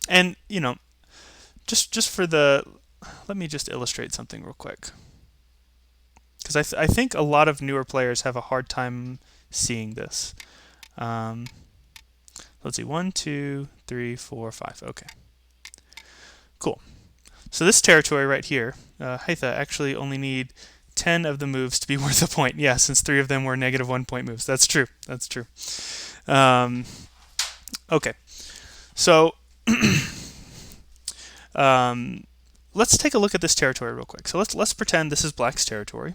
And just for the, let me just illustrate something real quick, because I think a lot of newer players have a hard time seeing this. Um, let's see, 1, 2, 3, 4, 5. Okay, cool. So this territory right here, Hytha actually only need 10 of the moves to be worth a point. Yeah, since 3 of them were -1 point moves. That's true. That's true. Um, okay, so um, let's take a look at this territory real quick. So let's pretend this is Black's territory,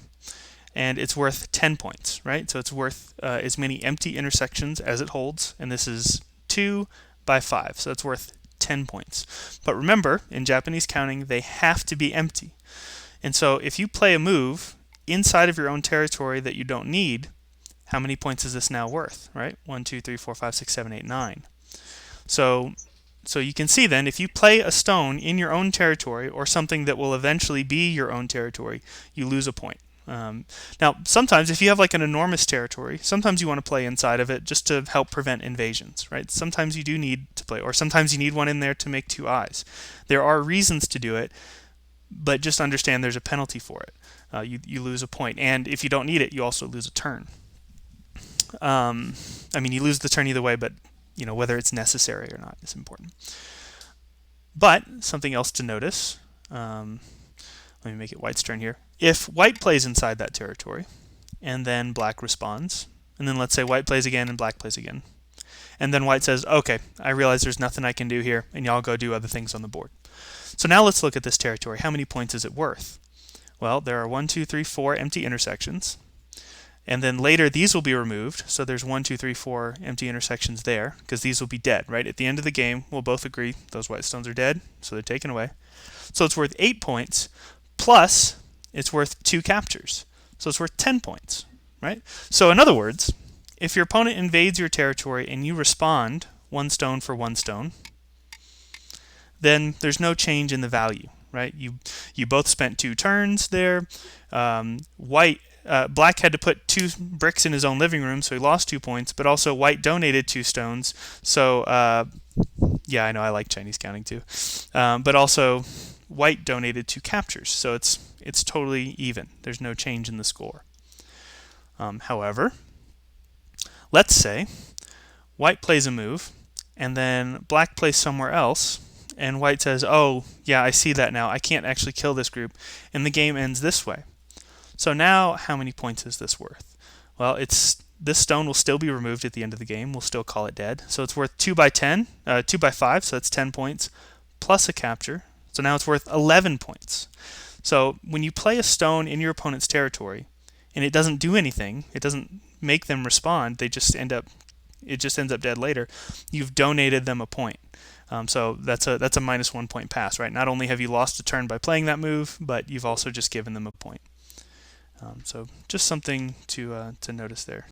and it's worth 10 points, right? So it's worth as many empty intersections as it holds, and this is 2 by 5, so it's worth 10 points. But remember, in Japanese counting, they have to be empty. And so if you play a move inside of your own territory that you don't need, how many points is this now worth, right? 1, 2, 3, 4, 5, 6, 7, 8, 9. So you can see then, if you play a stone in your own territory, or something that will eventually be your own territory, you lose a point. Now, sometimes if you have like an enormous territory, sometimes you want to play inside of it just to help prevent invasions, right? Sometimes you do need to play, or sometimes you need one in there to make 2 eyes. There are reasons to do it, but just understand there's a penalty for it. You lose a point, and if you don't need it, you also lose a turn. I mean, you lose the turn either way, but whether it's necessary or not is important. But something else to notice. Let me make it White's turn here. If White plays inside that territory, and then Black responds, and then let's say White plays again and Black plays again, and then White says, okay, I realize there's nothing I can do here, and y'all go do other things on the board. So now let's look at this territory. How many points is it worth? Well, there are 1, 2, 3, 4 empty intersections. And then later these will be removed. So there's 1, 2, 3, 4 empty intersections there, because these will be dead, right? At the end of the game, we'll both agree those white stones are dead, so they're taken away. So it's worth 8 points, plus it's worth 2 captures. So it's worth 10 points, right? So in other words, if your opponent invades your territory and you respond 1 stone for 1 stone, then there's no change in the value, right? You both spent 2 turns there. Black had to put 2 bricks in his own living room, so he lost 2 points. But also, White donated 2 stones. So yeah, I know I like Chinese counting too. But also, White donated 2 captures, so it's totally even. There's no change in the score. However, let's say White plays a move, and then Black plays somewhere else, and White says, oh, yeah, I see that now. I can't actually kill this group. And the game ends this way. So now, how many points is this worth? Well, this stone will still be removed at the end of the game. We'll still call it dead. So it's worth 2 by 10, 2 by 5, so that's 10 points, plus a capture. So now it's worth 11 points. So when you play a stone in your opponent's territory, and it doesn't do anything, it doesn't make them respond, it just ends up dead later, you've donated them a point. So that's a -1 point pass, right? Not only have you lost a turn by playing that move, but you've also just given them a point. So just something to notice there.